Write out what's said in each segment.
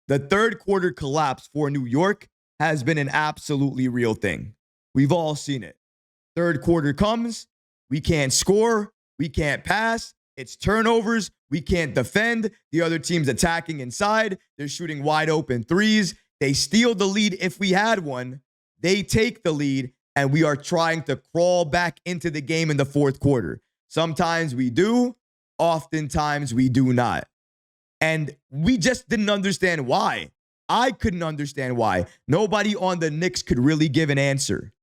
The third quarter collapse for New York has been an absolutely real thing. We've all seen it. Third quarter comes, we can't score, we can't pass, it's turnovers, we can't defend. The other team's attacking inside, they're shooting wide open threes. They steal the lead if we had one. They take the lead, and we are trying to crawl back into the game in the fourth quarter. Sometimes we do, oftentimes we do not. And we just didn't understand why. I couldn't understand why. Nobody on the Knicks could really give an answer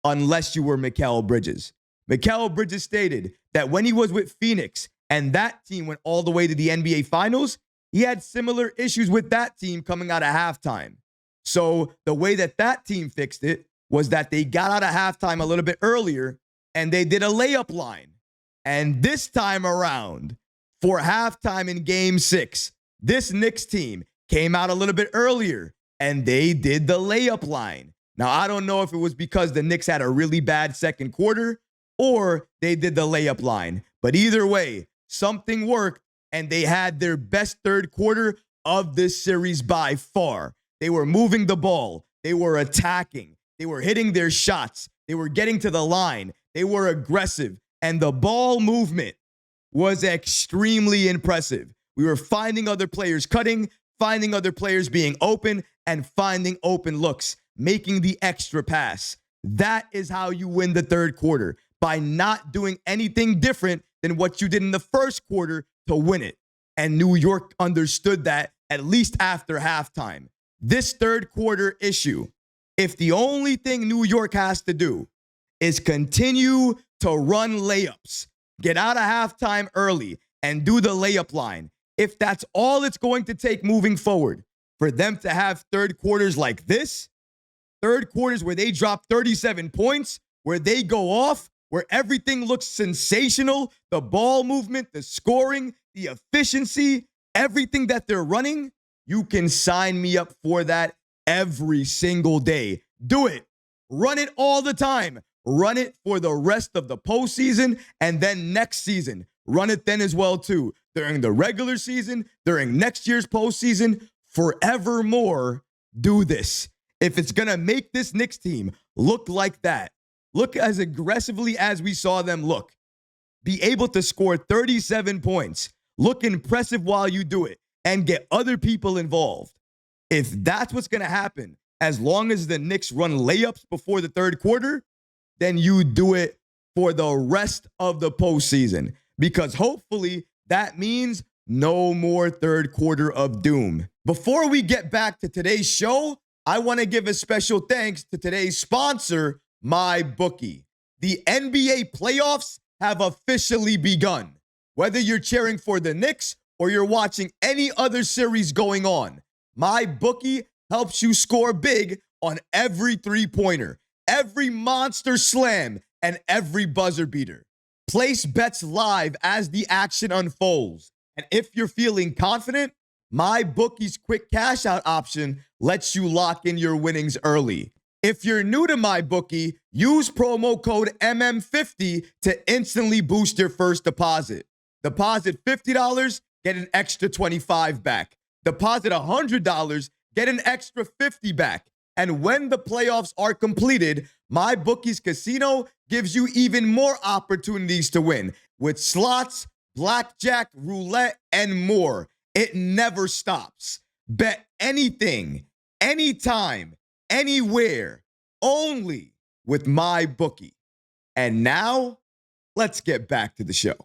unless you were Mikal Bridges. Mikal Bridges stated that when he was with Phoenix and that team went all the way to the NBA Finals, he had similar issues with that team coming out of halftime. So the way that that team fixed it was that they got out of halftime a little bit earlier and they did a layup line. And this time around, for halftime in Game 6, this Knicks team came out a little bit earlier and they did the layup line. Now, I don't know if it was because the Knicks had a really bad second quarter or they did the layup line. But either way, something worked and they had their best third quarter of this series by far. They were moving the ball. They were attacking. They were hitting their shots. They were getting to the line. They were aggressive. And the ball movement was extremely impressive. We were finding other players cutting, finding other players being open, and finding open looks, making the extra pass. That is how you win the third quarter, by not doing anything different than what you did in the first quarter to win it. And New York understood that at least after halftime. This third quarter issue, if the only thing New York has to do is continue to run layups, get out of halftime early, and do the layup line, if that's all it's going to take moving forward for them to have third quarters like this, third quarters where they drop 37 points, where they go off, where everything looks sensational, the ball movement, the scoring, the efficiency, everything that they're running, you can sign me up for that every single day. Do it. Run it all the time. Run it for the rest of the postseason and then next season. Run it then as well, too. During the regular season, during next year's postseason, forevermore, do this. If it's going to make this Knicks team look like that, look as aggressively as we saw them look, be able to score 37 points, look impressive while you do it, and get other people involved. If that's what's going to happen, as long as the Knicks run layups before the third quarter, then you do it for the rest of the postseason. Because hopefully that means no more third quarter of doom. Before we get back to today's show, I want to give a special thanks to today's sponsor, MyBookie. The NBA playoffs have officially begun. Whether you're cheering for the Knicks or you're watching any other series going on, MyBookie helps you score big on every three-pointer, every monster slam, and every buzzer beater. Place bets live as the action unfolds. And if you're feeling confident, MyBookie's quick cash out option lets you lock in your winnings early. If you're new to MyBookie, use promo code MM50 to instantly boost your first deposit. Deposit $50, get an extra $25 back. Deposit $100, get an extra $50 back. And when the playoffs are completed, MyBookie's casino gives you even more opportunities to win with slots, blackjack, roulette, and more. It never stops. Bet anything, anytime, anywhere, only with MyBookie. And now, let's get back to the show.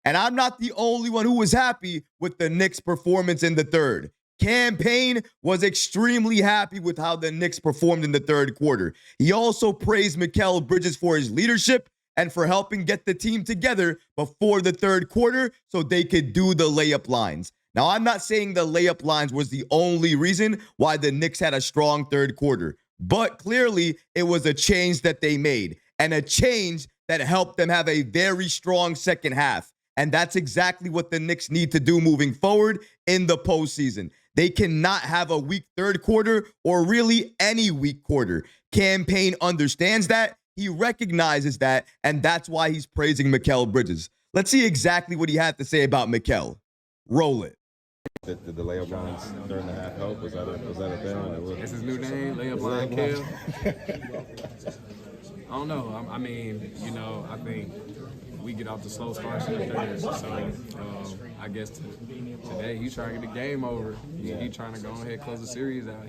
And I'm not the only one who was happy with the Knicks' performance in the third. Payne was extremely happy with how the Knicks performed in the third quarter. He also praised Mikal Bridges for his leadership and for helping get the team together before the third quarter so they could do the layup lines. Now, I'm not saying the layup lines was the only reason why the Knicks had a strong third quarter, but clearly it was a change that they made and a change that helped them have a very strong second half. And that's exactly what the Knicks need to do moving forward in the postseason. They cannot have a weak third quarter or really any weak quarter. Payne understands that. He recognizes that, and that's why he's praising Mikal Bridges. Let's see exactly what he had to say about Mikal. Roll it. Did the layup lines during the half help? Was that a thing? That's his new name, Layup Line Kill. I don't know. I mean, you know, I think we get off the slow starts in the third. So I guess today he trying to get the game over. He trying to go ahead and close the series out.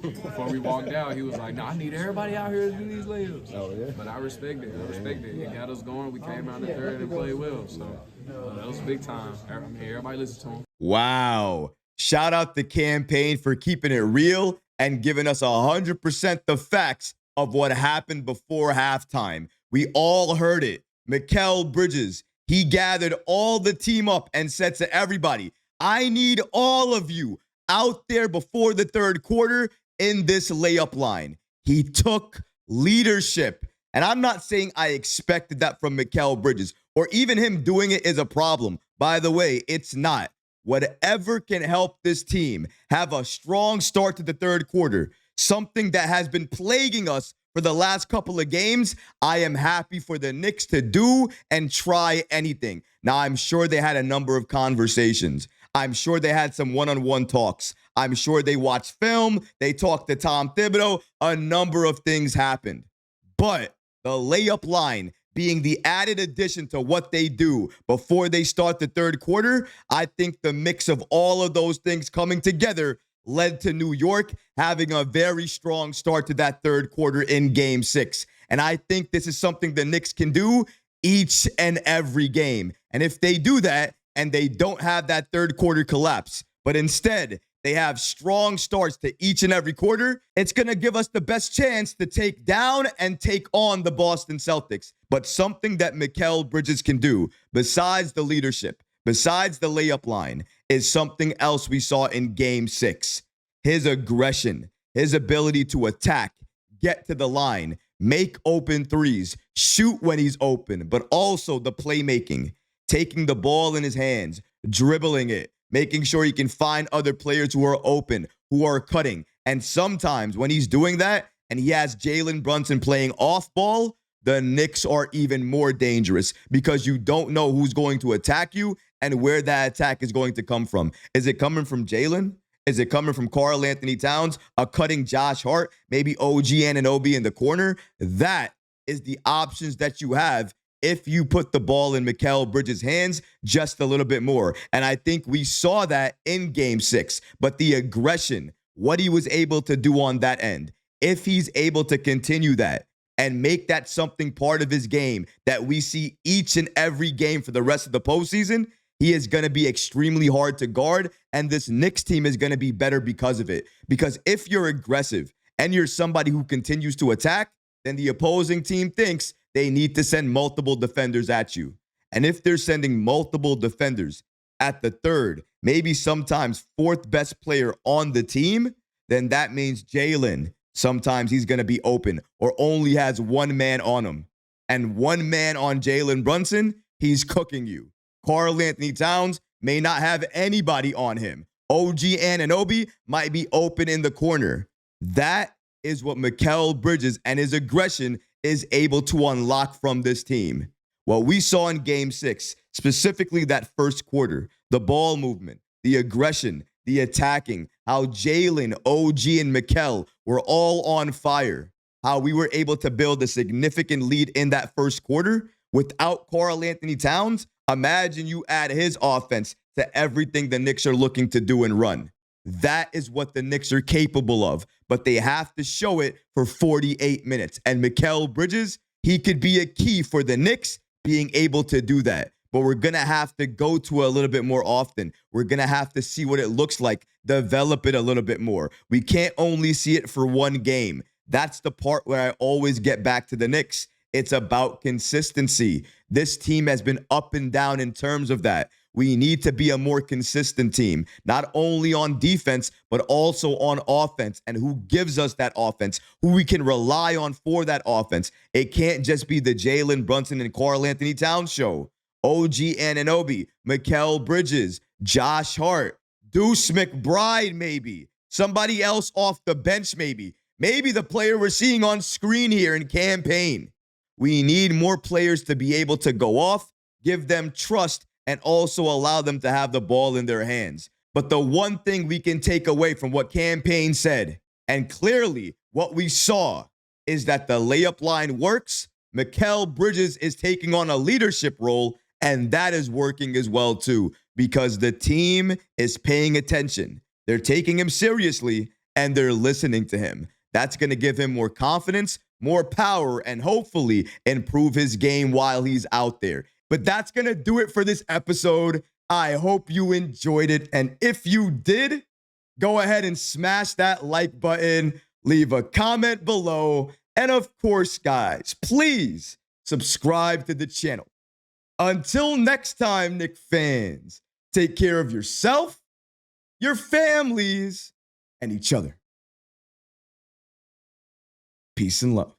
Before we walked out, he was like, "No, I need everybody out here to do these layups." Oh yeah. But I respect it. He got us going. We came out in the third and played well. So that was big time. I mean, everybody listen to him. Wow. Shout out the campaign for keeping it real and giving us 100% the facts of what happened before halftime. We all heard it. Mikal Bridges, he gathered all the team up and said to everybody, I need all of you out there before the third quarter in this layup line. He took leadership. And I'm not saying I expected that from Mikal Bridges, or even him doing it is a problem. By the way, it's not. Whatever can help this team have a strong start to the third quarter, something that has been plaguing us for the last couple of games, I am happy for the Knicks to do and try anything. Now, I'm sure they had a number of conversations. I'm sure they had some one-on-one talks. I'm sure they watched film. They talked to Tom Thibodeau. A number of things happened. But the layup line being the added addition to what they do before they start the third quarter, I think the mix of all of those things coming together led to New York having a very strong start to that third quarter in Game 6. And I think this is something the Knicks can do each and every game. And if they do that and they don't have that third quarter collapse, but instead they have strong starts to each and every quarter, it's going to give us the best chance to take down and take on the Boston Celtics. But something that Mikal Bridges can do, besides the leadership, besides the layup line, is something else we saw in Game 6. His aggression, his ability to attack, get to the line, make open threes, shoot when he's open, but also the playmaking, taking the ball in his hands, dribbling it, making sure he can find other players who are open, who are cutting. And sometimes when he's doing that and he has Jalen Brunson playing off ball, the Knicks are even more dangerous because you don't know who's going to attack you and where that attack is going to come from. Is it coming from Jalen? Is it coming from Karl Anthony Towns, a cutting Josh Hart, maybe OG Anunoby in the corner? That is the options that you have if you put the ball in Mikal Bridges' hands just a little bit more. And I think we saw that in Game 6. But the aggression, what he was able to do on that end, if he's able to continue that and make that something part of his game that we see each and every game for the rest of the postseason, he is going to be extremely hard to guard, and this Knicks team is going to be better because of it. Because if you're aggressive and you're somebody who continues to attack, then the opposing team thinks they need to send multiple defenders at you. And if they're sending multiple defenders at the third, maybe sometimes fourth best player on the team, then that means Jalen, sometimes he's going to be open or only has one man on him. And one man on Jalen Brunson, he's cooking you. Karl Anthony Towns may not have anybody on him. OG Anunoby might be open in the corner. That is what Mikal Bridges and his aggression is able to unlock from this team. What we saw in Game 6, specifically that first quarter, the ball movement, the aggression, the attacking, how Jalen, OG, and Mikal were all on fire, how we were able to build a significant lead in that first quarter without Karl Anthony Towns. Imagine you add his offense to everything the Knicks are looking to do and run. That is what the Knicks are capable of, but they have to show it for 48 minutes. And Mikal Bridges, he could be a key for the Knicks being able to do that. But we're going to have to go to a little bit more often. We're going to have to see what it looks like, develop it a little bit more. We can't only see it for one game. That's the part where I always get back to the Knicks. It's about consistency. This team has been up and down in terms of that. We need to be a more consistent team, not only on defense, but also on offense. And who gives us that offense, who we can rely on for that offense. It can't just be the Jalen Brunson and Karl Anthony Towns show. OG Anunoby, Mikal Bridges, Josh Hart, Deuce McBride maybe. Somebody else off the bench maybe. Maybe the player we're seeing on screen here in Payne. We need more players to be able to go off, give them trust, and also allow them to have the ball in their hands. But the one thing we can take away from what Payne said, and clearly what we saw, is that the layup line works. Mikal Bridges is taking on a leadership role, and that is working as well too, because the team is paying attention. They're taking him seriously, and they're listening to him. That's going to give him more confidence, more power, and hopefully improve his game while he's out there. But that's going to do it for this episode. I hope you enjoyed it. And if you did, go ahead and smash that like button, leave a comment below. And of course, guys, please subscribe to the channel. Until next time, Knicks fans, take care of yourself, your families, and each other. Peace and love.